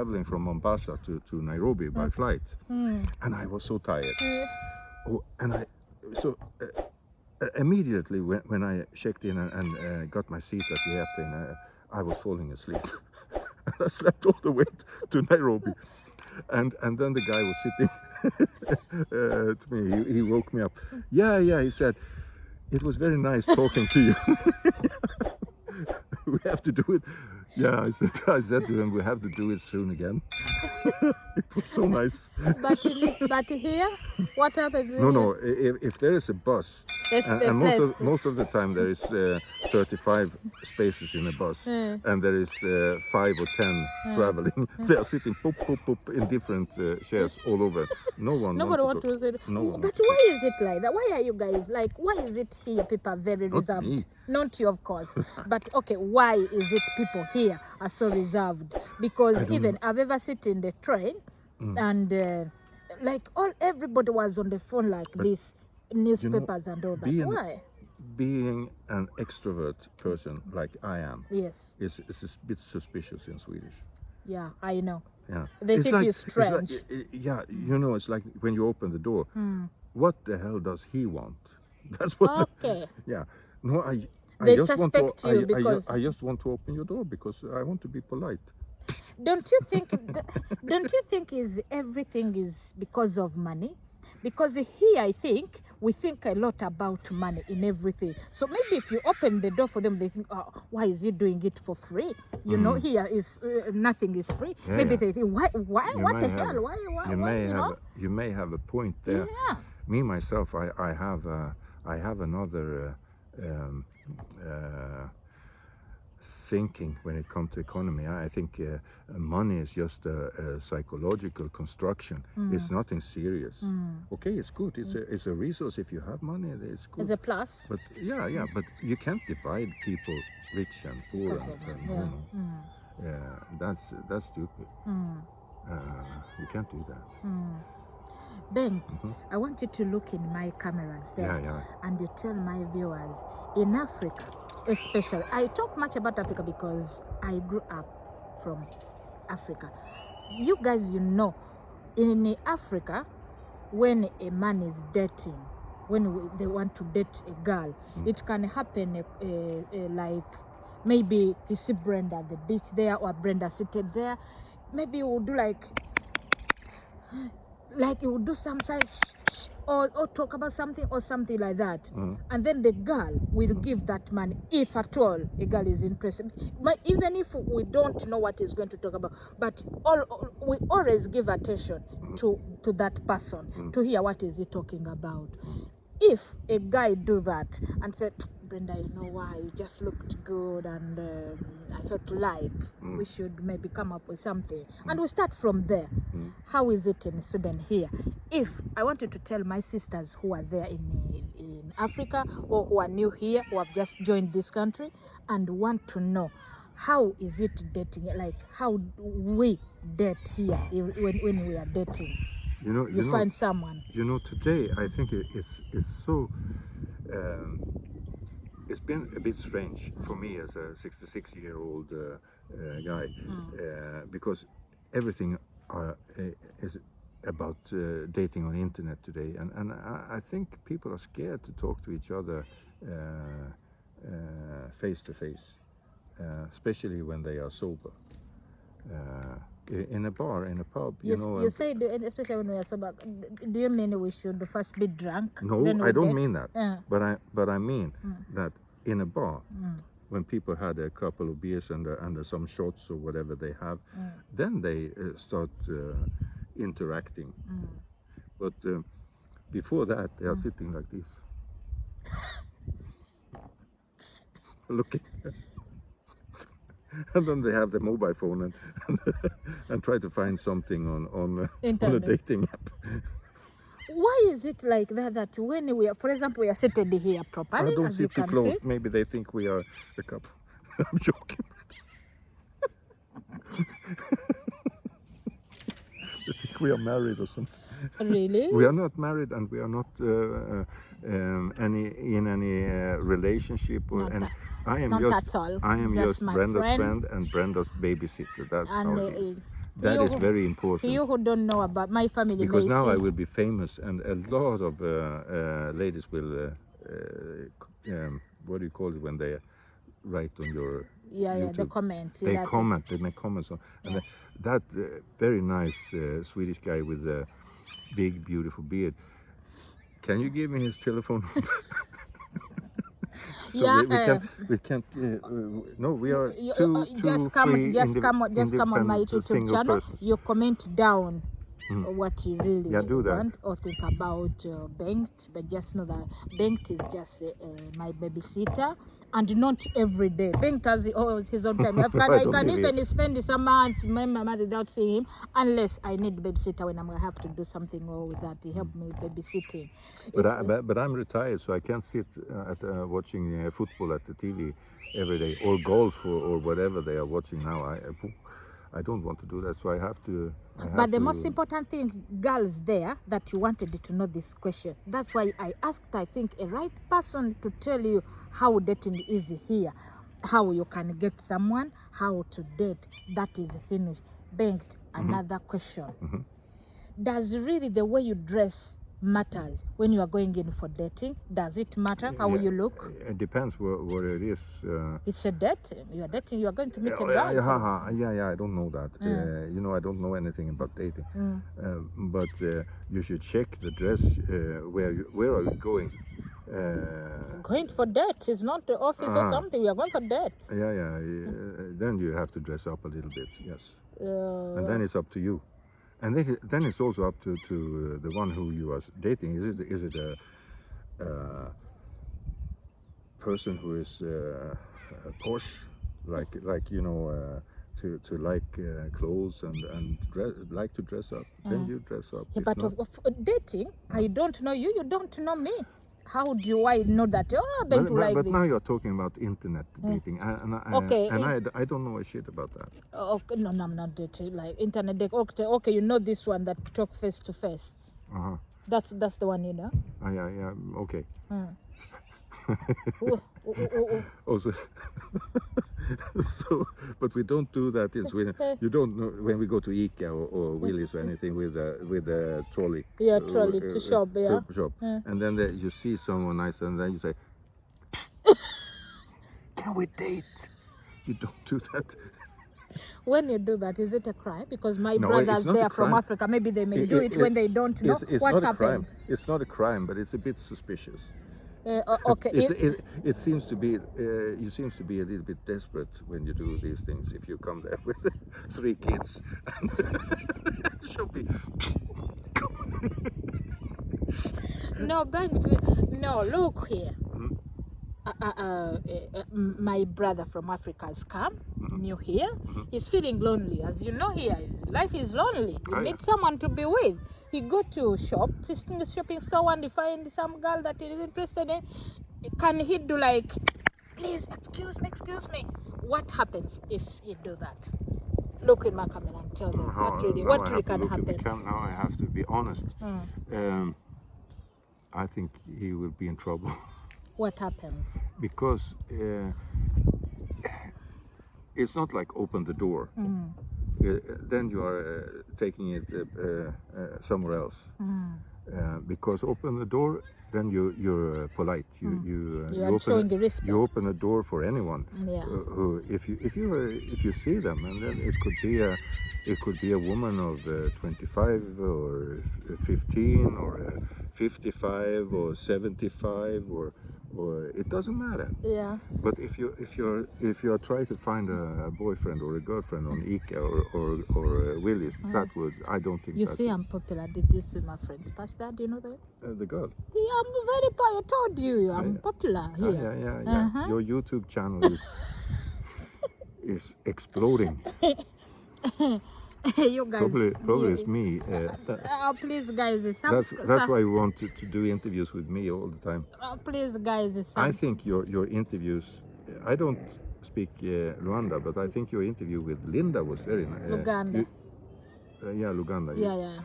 traveling from Mombasa to Nairobi by flight, and I was so tired. Immediately when I checked in and got my seat at the airplane, I was falling asleep. And I slept all the way to Nairobi, and then the guy was sitting to me. He woke me up. Yeah, he said, it was very nice talking to you. We have to do it. Yeah, I said to him, we have to do it soon again. It was so nice. But here, what happens? No. If there is a bus, and most of the time there is 35 spaces in a bus, and there is 5 or 10 traveling. They are sitting pop in different chairs all over. Nobody wants to sit. But why is it like that? Why are you guys like? Why is it here people are very reserved? Me. Not you, of course. But okay, why is it people here are so reserved? Because even I've ever sit in the train and like everybody was on the phone like this, newspapers and all that. Why? Being an extrovert person like I am, yes, is a bit suspicious in Swedish. Yeah, I know. Yeah, they think it's strange. It's like when you open the door. What the hell does he want? That's what. Okay. No, they suspect you because I just want to open your door because I want to be polite. Don't you think? Don't you think everything is because of money? Because here, I think we think a lot about money in everything. So maybe if you open the door for them, they think, "Oh, why is he doing it for free?" You know, here is nothing is free. Maybe they think, "Why? What the hell? Why? You may have a point there. Yeah. Me myself, I have another thinking when it comes to economy. I think money is just a psychological construction. It's nothing serious. Okay, it's good. It's a resource. If you have money, it's good. It's a plus. But but you can't divide people rich and poor. That's stupid. You can't do that. Bengt, I want you to look in my cameras there and you tell my viewers, in Africa especially, I talk much about Africa because I grew up from Africa. You guys, in Africa, when a man is dating, when they want to date a girl, it can happen like maybe you see Brenda at the beach there or Brenda seated there. Maybe you would do like you would do some size or talk about something or something like that, and then the girl will give that money if at all a girl is interested. But even if we don't know what he's going to talk about, but we always give attention to that person to hear what is he talking about. If a guy do that and said, Brenda, you know why, you just looked good and I felt like we should maybe come up with something, and we start from there. How is it in Sweden here? If I wanted to tell my sisters who are there in Africa or who are new here, who have just joined this country and want to know how is it dating, like how we date here when we are dating. You find someone. Today I think it's so. It's been a bit strange for me as a 66-year-old guy, because everything is about dating on internet today, and I think people are scared to talk to each other face to face, especially when they are sober. In a bar, in a pub, you say, especially when we are sober. Do you mean we should first be drunk? No, I don't mean that. But I mean that in a bar, when people had a couple of beers and some shots or whatever they have, then they start interacting. But before that, they are sitting like this, looking. And then they have the mobile phone and try to find something on a dating app. Why is it like that? That when we are, for example, we are seated here properly, I don't sit too close. Maybe they think we are a couple. I'm joking. They think we are married or something. Really? We are not married, and we are not in any relationship or any. I am just Brenda's friend and Brenda's babysitter. That's how it is. That is very important. You who don't know about my family, Because now say, I will be famous, and a lot of ladies will, what do you call it when they write on your YouTube? the comment. They comment. They make comments on, and that very nice Swedish guy with the big, beautiful beard. Can you give me his telephone number? So we can't. No, we are two just come on my YouTube channel. Persons. You comment down what you really want or think about Bengt, but just know that Bengt is just my babysitter, and not every day. Bengt has his own time. I can even spend some month with my mother without seeing him, unless I need babysitter when I'm gonna have to do something with that. He helped me with babysitting. But I'm retired, so I can't sit watching football at the TV every day, or golf, or whatever they are watching now. I don't want to do that, so I have to. But the most important thing, girls, there, that you wanted to know this question. That's why I asked, I think, a right person to tell you how dating is here, how you can get someone, how to date. That is finished. Bengt, another question. Does really the way you dress matters when you are going in for dating? Does it matter how you look? It depends what it is. It's a date. You are dating. You are going to meet a girl. Yeah. I don't know that. You know, I don't know anything about dating. But you should check the dress. Where are you going? Going for date. It's not the office or something. We are going for date. Yeah. Then you have to dress up a little bit. Yes. And then it's up to you. And then it's also up to the one who you are dating. Is it a person who is posh, like you know, to like clothes and like to dress up? Then you dress up. Yeah, but of dating, I don't know you. You don't know me. How do I know that? But now you're talking about internet dating, and I don't know a shit about that. Okay, no, I'm not dating like internet dating. Okay, you know this one that talk face to face. That's the one, you know. Yeah. Okay. Also, so, but we don't do that in Sweden. You don't know when we go to IKEA or Willys or anything with a trolley. Yeah, trolley to shop. Yeah. To shop. And then you see someone nice, and then you say, "Psst, can we date?" You don't do that. When you do that, is it a crime? Because my brothers there from Africa, maybe they may do it when they don't know what happens. It's not a crime, but it's a bit suspicious. Okay. It seems to be you seems to be a little bit desperate when you do these things. If you come there with 3 kids, should be. No, look here. My brother from Africa has come, new here. He's feeling lonely. As you know here, life is lonely. You need someone to be with. He go to shopping store and he find some girl that he is interested in. Can he do like, please, excuse me? What happens if he do that? Look in my camera and tell them what really can happen. Now I have to be honest. I think he will be in trouble. What happens? Because it's not like open the door. Then you are taking it somewhere else. Because open the door, then you're polite. You showing the respect. You open a door for anyone. Who, if you see them, and then it could be a woman of 25 or 15 or 55 or 75 or it doesn't matter. Yeah. But if you're trying to find a boyfriend or a girlfriend on IKEA or Willys, that would, I don't think. You see, I'm popular. Did you see my friends past that? Do you know that? The girl. Yeah, I'm very popular. I told you, I'm popular here. Yeah. Your YouTube channel is exploding. You guys, probably it's me. please, guys, that's why you want to do interviews with me all the time. Please, guys, I think your interviews. I don't speak Luanda, but I think your interview with Linda was very nice. Luganda. Luganda. Yeah.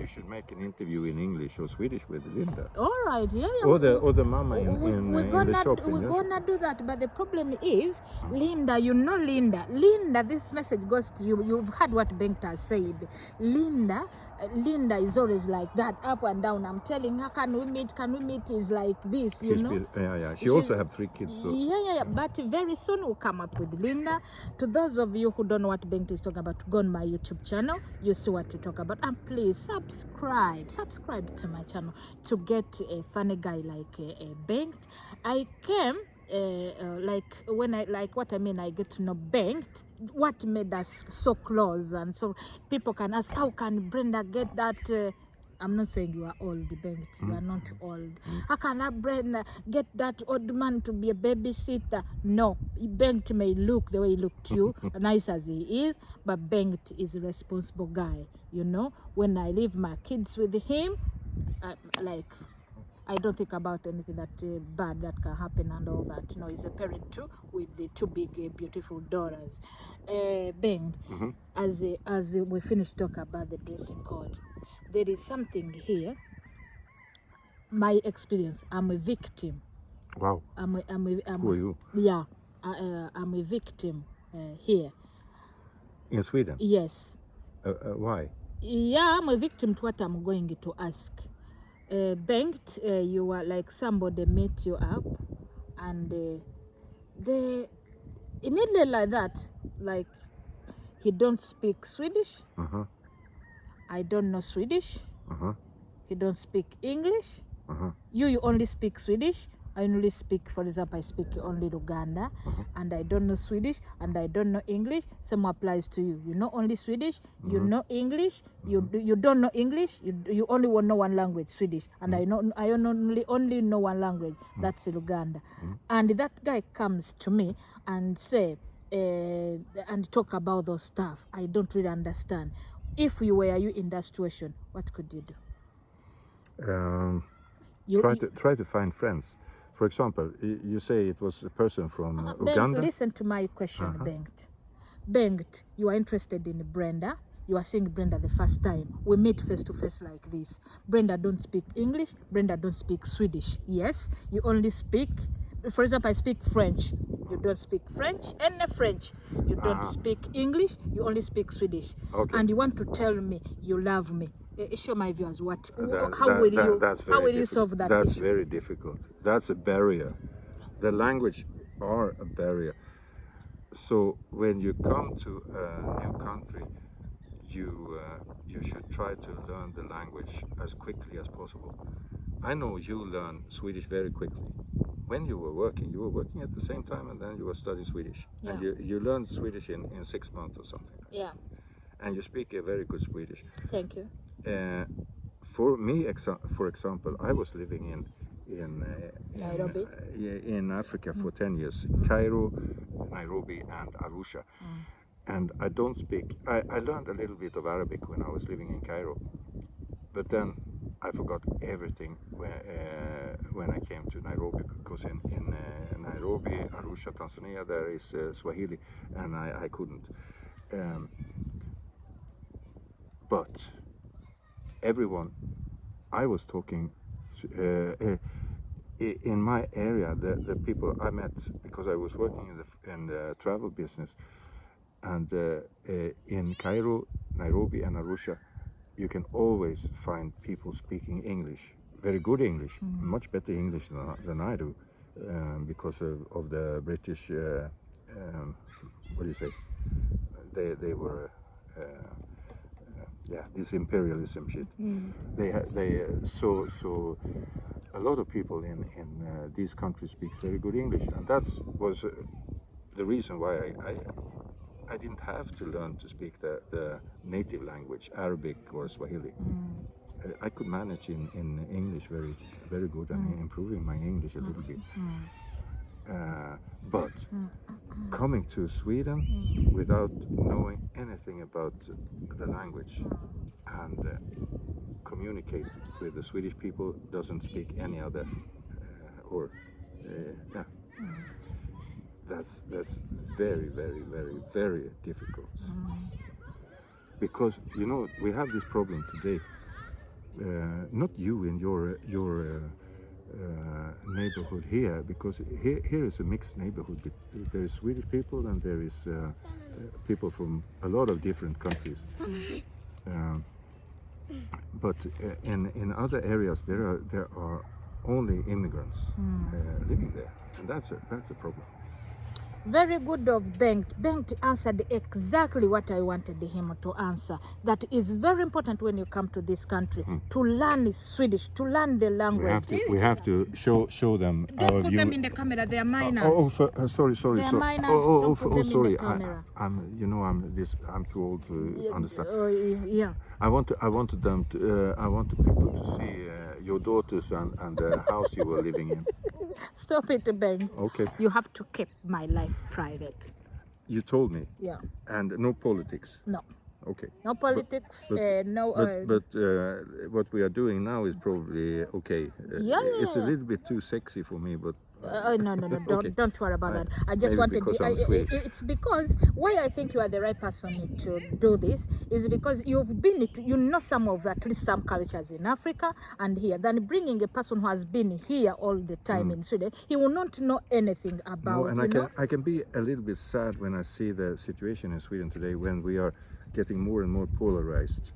you should make an interview in English or Swedish with Linda. All right, yeah, yeah. Or the mama in the shop. We're gonna do that, but the problem is, Linda, you know Linda, this message goes to you. You've heard what Bengt has said. Linda is always like that, up and down. I'm telling her, can we meet? Is like this, you know. She also have 3 kids. So. Yeah. But very soon we'll come up with Linda. To those of you who don't know what Bengt is talking about, go on my YouTube channel. You see what we talk about, and please subscribe to my channel to get a funny guy like Bengt. I came I get to know Bengt. What made us so close, and so people can ask, how can Brenda get that? I'm not saying you are old, Bengt. You are not old. How can Brenda get that old man to be a babysitter? No, Bengt may look the way he looked to you, nice as he is, but Bengt is a responsible guy. You know, when I leave my kids with him, I don't think about anything that bad that can happen and all that. You know, he's a parent too, with the 2 big, beautiful daughters. Bengt, as we finish talking about the dressing code, there is something here. My experience, I'm a victim. Wow. Who are you? Yeah, I'm a victim here. In Sweden? Yes. Why? Yeah, I'm a victim to what I'm going to ask. Bengt, you are like somebody met you up, and they immediately like that, like he don't speak Swedish. I don't know Swedish. He don't speak English. You only speak Swedish. I only speak, for example, I speak only Luganda, and I don't know Swedish, and I don't know English. Same applies to you. You know only Swedish, you know English, you don't know English, you only know one language, Swedish, and I only know one language, that's Luganda. And that guy comes to me and say, and talk about those stuff. I don't really understand. If you were in that situation, what could you do? Try to find friends. For example, you say it was a person from Uganda. Bengt, listen to my question, Bengt. Bengt, you are interested in Brenda. You are seeing Brenda the first time. We meet face to face like this. Brenda don't speak English. Brenda don't speak Swedish. Yes, you only speak. For example, I speak French. You don't speak French. And French. You don't speak English. You only speak Swedish. Okay. And you want to tell me you love me. Show my viewers how will you solve that That's issue? very difficult. That's a barrier. The language are a barrier. So when you come to a new country, you should try to learn the language as quickly as possible. I know you learn Swedish very quickly. When you were working at the same time, and then you were studying Swedish. Yeah. And you learned Swedish in 6 months or something. Yeah. And you speak a very good Swedish. Thank you. For me, for example, I was living Nairobi? in Africa for 10 years. Cairo, Nairobi and Arusha. And I don't speak, I learned a little bit of Arabic when I was living in Cairo. But then I forgot everything when I came to Nairobi, because in Nairobi, Arusha, Tanzania, there is Swahili, and I couldn't. But everyone I was talking in my area, the people I met, because I was working in the travel business, and in Cairo, Nairobi and Arusha, you can always find people speaking English, very good English, much better English than I do, because of the British, what do you say, they were this imperialism shit. So a lot of people in these countries speaks very good English, and that was the reason why I didn't have to learn to speak the native language, Arabic or Swahili. I could manage in English very, very good, and improving my English a little bit. But coming to Sweden without knowing anything about the language and communicate with the Swedish people, doesn't speak any other that's very, very, very, very difficult. Because, you know, we have this problem today. not you in your neighborhood here, because here is a mixed neighborhood. There is Swedish people and there is people from a lot of different countries. But in other areas there are only immigrants living there, and that's a problem. Very good of Bengt. Bengt answered exactly what I wanted him to answer. That is very important when you come to this country to learn Swedish, to learn the language. We have to show them. Don't put them in the camera. They are minors. Sorry. They are minors. Don't put them sorry. in the camera. I'm too old to understand. Yeah. I want people to see your daughters and the house you were living in. Stop it, Ben. Okay. You have to keep my life private. You told me. Yeah. And no politics. No. Okay. No politics. No. But what we are doing now is probably okay. It's a little bit too sexy for me, but. No. Okay. Don't worry about that. I just wanted. It's because why I think you are the right person to do this is because you've been. You know some of at least some cultures in Africa and here. Than bringing a person who has been here all the time in Sweden, he will not know anything about. No, and I can be a little bit sad when I see the situation in Sweden today, when we are getting more and more polarized.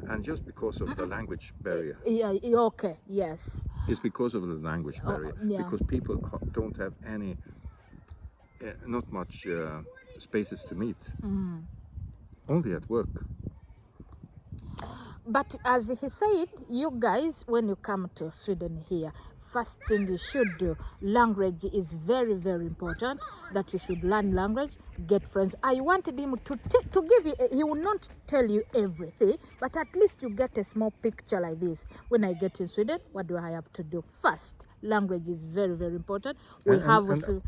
And just because of the language barrier. Yeah, okay, yes. It's because of the language barrier. Because people don't have any, not much spaces to meet. Only at work. But as he said, you guys, when you come to Sweden here, first thing you should do, language is very, very important, that you should learn language, get friends. I wanted him to give you, he will not tell you everything, but at least you get a small picture like this. When I get in Sweden, what do I have to do? First, language is very, very important. Also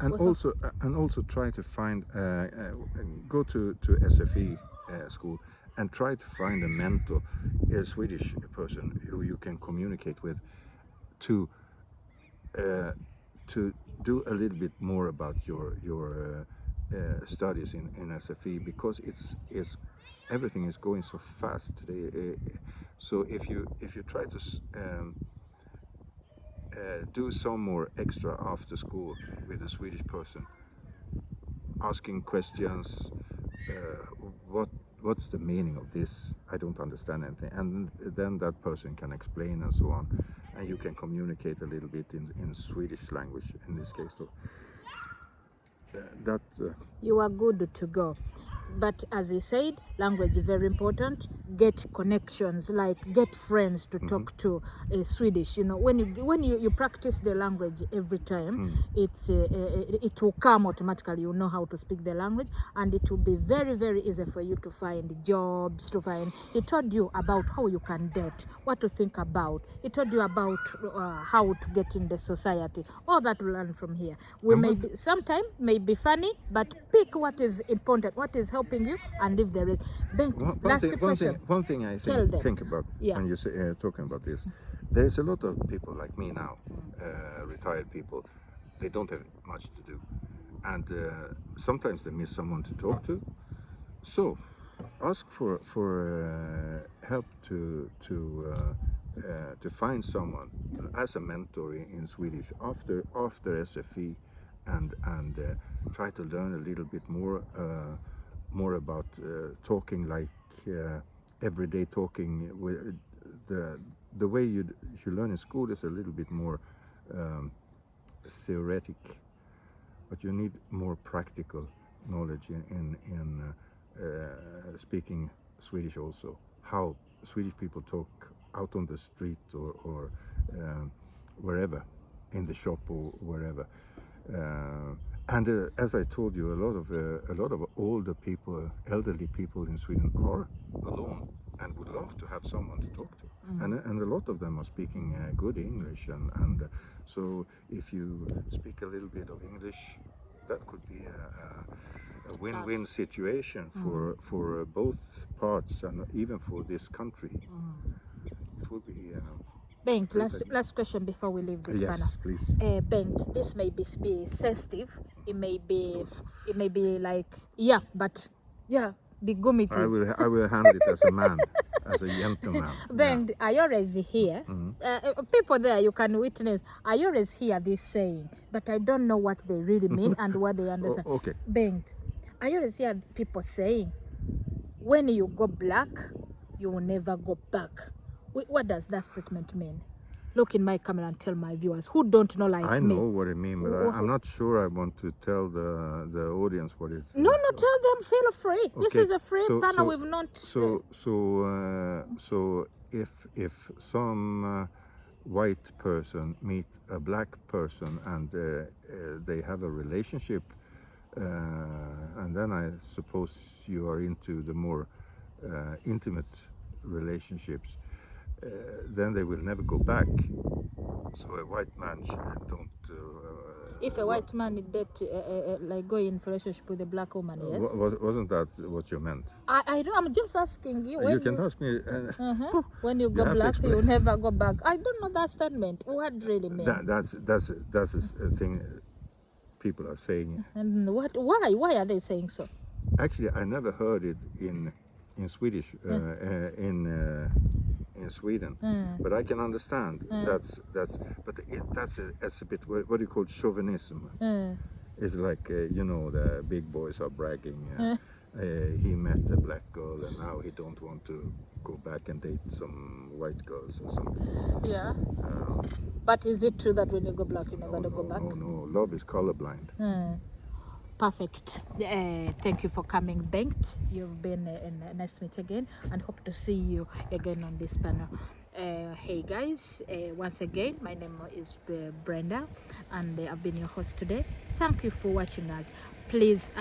try to find, go to SFE school and try to find a mentor, a Swedish person who you can communicate with, to do a little bit more about your studies in SFE, because it's everything is going so fast today. So if you try to do some more extra after school with a Swedish person, asking questions, what's the meaning of this? I don't understand anything, and then that person can explain and so on. And you can communicate a little bit in Swedish language in this case too. You are good to go. But as he said, language is very important. Get connections, like get friends to talk to Swedish. You know, when you practice the language every time, it will come automatically. You know how to speak the language, and it will be very, very easy for you to find jobs. He told you about how you can date, what to think about. He told you about how to get in the society. All that we learn from here. Sometimes may be funny, but pick what is important, what is helping you, and if there is. One thing I think about when you say, talking about this, there is a lot of people like me now, retired people. They don't have much to do, and sometimes they miss someone to talk to. So ask for help to find someone as a mentor in Swedish after SFE, and try to learn a little bit more about talking, like everyday talking. With the way you learn in school is a little bit more theoretic, but you need more practical knowledge in speaking Swedish also. How Swedish people talk out on the street or wherever, in the shop or wherever. And as I told you, a lot of older people, elderly people in Sweden are alone and would love to have someone to talk to. And a lot of them are speaking good English, and so if you speak a little bit of English, that could be a win-win situation for both parts, and even for this country. It would be. Bengt, last question before we leave this panel. Yes, please. Bengt, this may be sensitive. It may be like, but be gummy too. I will handle it as a man. as a gentleman. Then Ayora is here. People there, you can witness. Ayora is here, this saying, but I don't know what they really mean and what they understand. Okay. Then Ayora is here, people saying, when you go black, you will never go back. What does that statement mean? Look in my camera and tell my viewers who don't know like me. I know what it means, but I'm not sure I want to tell the audience what it. No, tell them. Feel free. Okay. This is a free panel. We've not. So if some white person meet a black person and they have a relationship, and then I suppose you are into the more intimate relationships. Then they will never go back. So a white man don't. If a white man did like go in relationship with a black woman, yes. Wasn't that what you meant? I know. I'm just asking you. You can ask me. When you go black, you will never go back. I don't know that statement. What really means? That's a thing people are saying. And what? Why are they saying so? Actually, I never heard it in Swedish in Sweden, but I can understand that's a bit what do you call chauvinism? It's like you know, the big boys are bragging. He met a black girl and now he don't want to go back and date some white girls or something. Yeah. But is it true that when you go black, you never go back? No. Love is colorblind. Perfect. Thank you for coming, Bengt. You've been nice to meet again, and hope to see you again on this panel. Hey guys, once again, my name is Brenda, and I've been your host today. Thank you for watching us. Please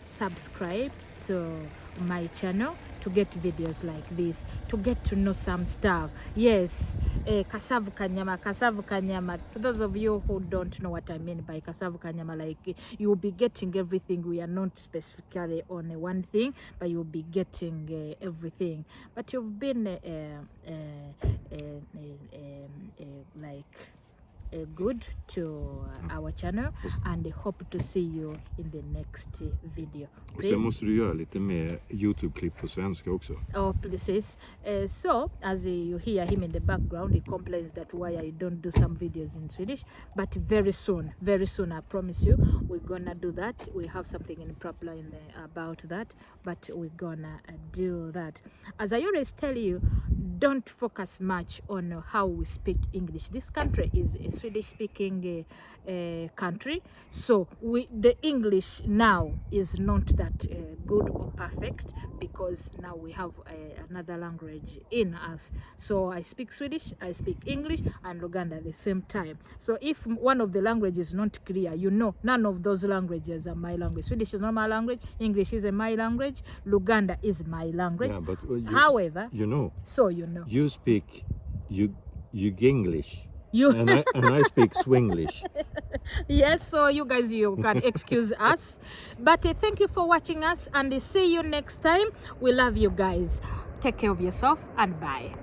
subscribe to my channel to get videos like this, to get to know some stuff. Yes, kasavu kanyama. For those of you who don't know what I mean by kasavu kanyama, like you will be getting everything. We are not specifically on one thing, but you will be getting everything. But you've been good to our channel, and hope to see you in the next video. Och sen måste du göra lite mer YouTube-klipp på svenska också. Oh, please. So, as you hear him in the background, he complains that why I don't do some videos in Swedish. But very soon, I promise you, we're gonna do that. We have something in proper about that, but we're gonna do that. As I always tell you, don't focus much on how we speak English. This country is a Swedish-speaking country, so the English now is not that good or perfect, because now we have another language in us. So I speak Swedish, I speak English and Luganda at the same time. So if one of the languages is not clear, you know, none of those languages are my language. Swedish is not my language, English is my language, Luganda is my language. Yeah, but however, you know. So you know. You speak you Ginglish. And I speak Swinglish. Yes, so you guys, you can excuse us, but thank you for watching us, and see you next time. We love you guys. Take care of yourself, and bye.